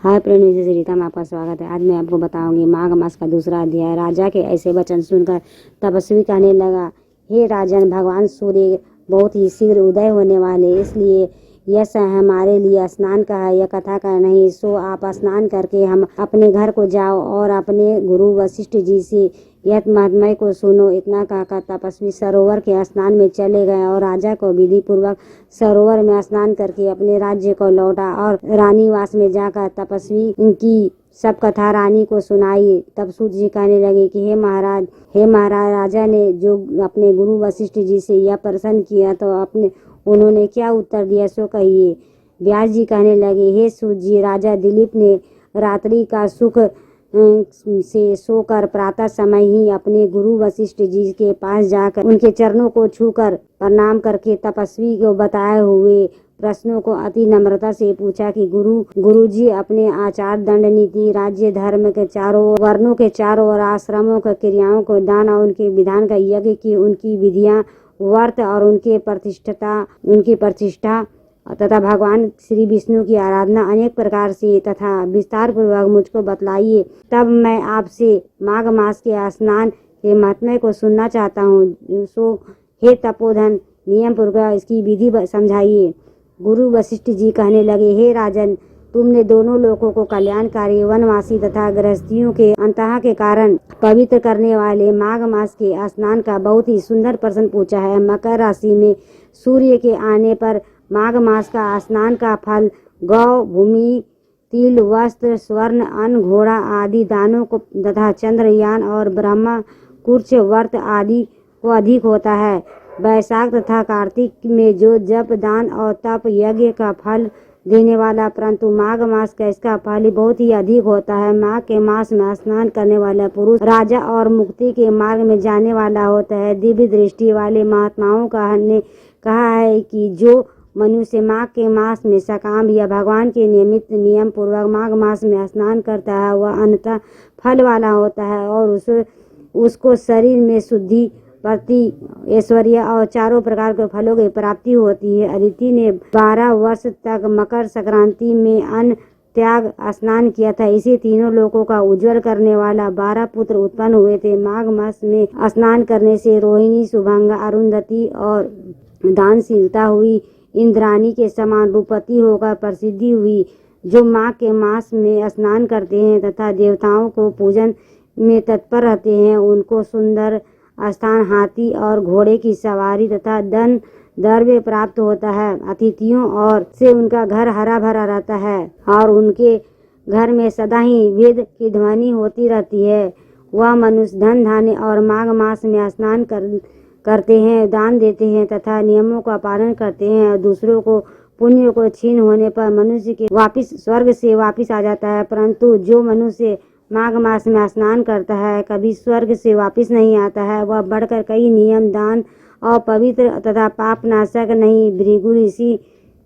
Hi friend, जैसे रीता में आपका स्वागत है। आज मैं आपको बताऊंगी माघ मास का दूसरा अध्याय। राजा के ऐसे वचन सुनकर तपस्वी कहने लगा, हे राजन, भगवान सूर्य बहुत ही शीघ्र उदय होने वाले, इसलिए यह हमारे लिए स्नान का है, यह कथा का नहीं। सो आप स्नान करके हम अपने घर को जाओ और अपने गुरु वशिष्ठ जी से यह महात्म्य को सुनो। इतना कहकर तपस्वी सरोवर के स्नान में चले गए और राजा को विधि पूर्वक सरोवर में स्नान करके अपने राज्य को लौटा और रानीवास में जाकर तपस्वी की सब कथा रानी को सुनाई। तब सूत जी कहने लगे कि हे महाराज, राजा ने जो अपने गुरु वशिष्ठ जी से यह प्रश्न किया तो उन्होंने क्या उत्तर दिया सो कहिए। व्यास जी कहने लगे, हे सूत जी, राजा दिलीप ने रात्रि का सुख से सोकर प्रातः समय ही अपने गुरु वशिष्ठ जी के पास जाकर उनके चरणों को छूकर प्रणाम करके तपस्वी को बताए हुए प्रश्नों को अति नम्रता से पूछा कि गुरु जी, अपने आचार दंड नीति, राज्य धर्म के चारों वर्णों के चारों और आश्रमों के क्रियाओं को, दान और उनके विधान का यज्ञ की उनकी विधियां, व्रत और उनकी प्रतिष्ठा तथा भगवान श्री विष्णु की आराधना अनेक प्रकार से तथा विस्तार पूर्वक मुझको बतलाइए। तब मैं आपसे माघ मास के स्नान के महात्म्य को सुनना चाहता हूँ। सो हे तपोधन, नियम पूर्वक इसकी विधि समझाइए। गुरु वशिष्ठ जी कहने लगे, हे राजन, तुमने दोनों लोगों को कल्याणकारी, वनवासी तथा गृहस्थियों के अंतः के कारण पवित्र करने वाले माघ मास के स्नान का बहुत ही सुंदर प्रश्न पूछा है। मकर राशि में सूर्य के आने पर माघ मास का स्नान का फल गौ, भूमि, तिल, वस्त्र, स्वर्ण, अन्न, घोड़ा आदि दानों को तथा चंद्रयान और ब्रह्मा कुर्च व्रत आदि को अधिक होता है। वैशाख तथा कार्तिक में जो जप, दान और तप यज्ञ का फल देने वाला, परंतु माघ मास का इसका फल बहुत ही अधिक होता है। माघ के मास में स्नान करने वाला पुरुष राजा और मुक्ति के मार्ग में जाने वाला होता है। दिव्य दृष्टि वाले महात्माओं का ने कहा है कि जो मनुष्य माघ के मास में सकाम या भगवान के नियमित नियम पूर्वक माघ मास में स्नान करता है, वह अंततः फल वाला होता है और उसको शरीर में शुद्धि, प्रति, ऐश्वर्य और चारों प्रकार के फलों की प्राप्ति होती है। अदिति ने 12 वर्ष तक मकर संक्रांति में अन्न त्याग स्नान किया था। इसी तीनों लोगों का उज्जवल करने वाला 12 पुत्र उत्पन्न हुए थे। माघ मास में स्नान करने से रोहिणी, शुभंगा, अरुंधति और दानशीलता हुई, इंद्राणी के समान रूपवती होकर प्रसिद्धि हुई। जो माघ के मास में स्नान करते हैं तथा देवताओं को पूजन में तत्पर रहते हैं, उनको सुंदर स्थान, हाथी और घोड़े की सवारी तथा धन द्रव्य प्राप्त होता है। अतिथियों और से उनका घर हरा भरा रहता है और उनके घर में सदा ही वेद की ध्वनि होती रहती है। वह मनुष्य धन, धान्य और माघ मास में स्नान करते हैं, दान देते हैं तथा नियमों का पालन करते हैं और दूसरों को पुण्य को छीन होने पर मनुष्य के स्वर्ग से वापिस आ जाता है। परंतु जो मनुष्य माघ मास में स्नान करता है कभी स्वर्ग से वापिस नहीं आता है। वह बढ़कर कई नियम, दान और पवित्र तथा पाप नाशक नहीं।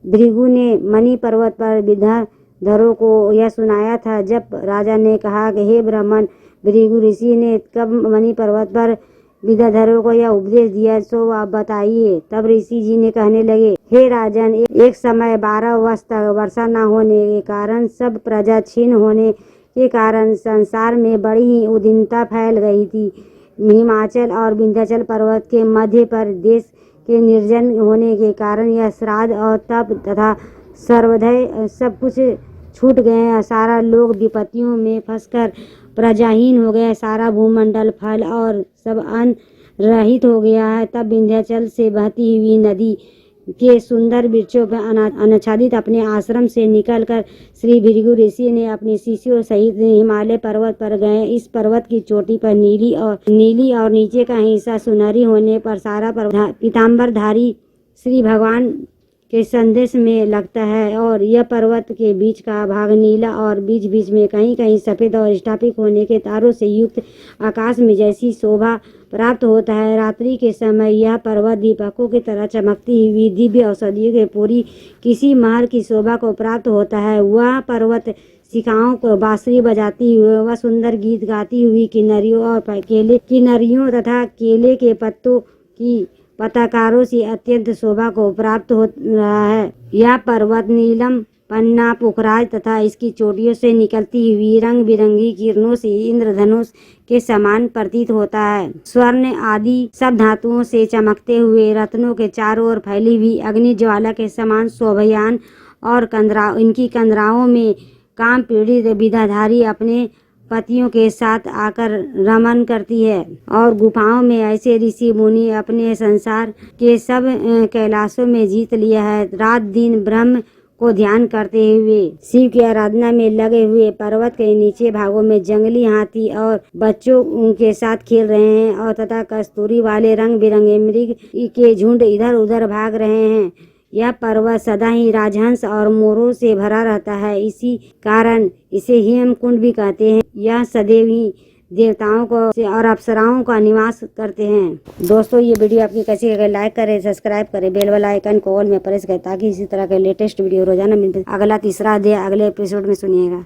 भृगु ने मणि पर्वत पर विद्याधरों को यह सुनाया था। जब राजा ने कहा कि हे ब्राह्मण, भृगु ऋषि ने कब मणि पर्वत पर विद्याधरों को यह उपदेश दिया, सो आप बताइए। तब ऋषि जी ने कहने लगे, हे राजन, एक समय 12 वर्ष तक वर्षा न होने के कारण, सब प्रजा छीन होने के कारण संसार में बड़ी ही उद्विग्नता फैल गई थी। हिमाचल और विंध्याचल पर्वत के मध्य प्रदेश के निर्जन होने के कारण यह श्राद्ध और तप तथा सर्वोदय सब कुछ छूट गए। सारा लोग विपत्तियों में फंसकर प्रजाहीन हो गया। सारा भूमंडल, फल और सब अन्न रहित हो गया है। तब विंध्याचल से बहती हुई नदी के सुंदर वृक्षों पर अनाच्छादित अपने आश्रम से निकलकर श्री भृगु ऋषि ने अपने शिष्यों सहित हिमालय पर्वत पर गए। इस पर्वत की चोटी पर नीली और नीचे का हिस्सा सुनहरी होने पर सारा पीताम्बरधारी श्री भगवान के संदेश में लगता है और यह पर्वत के बीच का भाग नीला और बीच बीच में कहीं कहीं सफेद और स्फटिक होने के तारों से युक्त आकाश में जैसी शोभा प्राप्त होता है। रात्रि के समय यह पर्वत दीपकों की तरह चमकती हुई दिव्य औषधियों के पूरी किसी महल की शोभा को प्राप्त होता है। वह पर्वत शिखाओं को बांसुरी बजाती हुई, वह सुंदर गीत गाती हुई किन्नरियों तथा केले के पत्तों की पताकारों से अत्यंत शोभा को प्राप्त हो रहा है। यह पर्वत नीलम पन्ना पुखराज तथा इसकी चोटियों से निकलती हुई रंग बिरंगी किरणों से इंद्रधनुष के समान प्रतीत होता है। स्वर्ण आदि सब धातुओं से चमकते हुए रत्नों के चारों ओर फैली हुई अग्नि ज्वाला के समान शोभयान और इनकी कंदराओं में काम पीड़ित विधाधारी अपने पतियों के साथ आकर रमन करती है और गुफाओं में ऐसे ऋषि मुनि अपने संसार के सब कैलाशों में जीत लिया है। रात दिन ब्रह्म को ध्यान करते हुए शिव की आराधना में लगे हुए पर्वत के नीचे भागों में जंगली हाथी और बच्चों के साथ खेल रहे हैं और तथा कस्तूरी वाले रंग बिरंगे मृग के झुंड इधर उधर भाग रहे हैं। यह पर्वत सदा ही राजहंस और मोरों से भरा रहता है, इसी कारण इसे हेमकुंड भी कहते हैं। यह सदैव ही देवताओं को और अप्सराओं का निवास करते हैं। दोस्तों, ये वीडियो आपकी कैसी लगे, लाइक करें, सब्सक्राइब करें, बेल वाला आइकन को ऑल में प्रेस करें ताकि इसी तरह के लेटेस्ट वीडियो रोजाना मिलते। अगला तीसरा अध्याय अगले एपिसोड में सुनिएगा।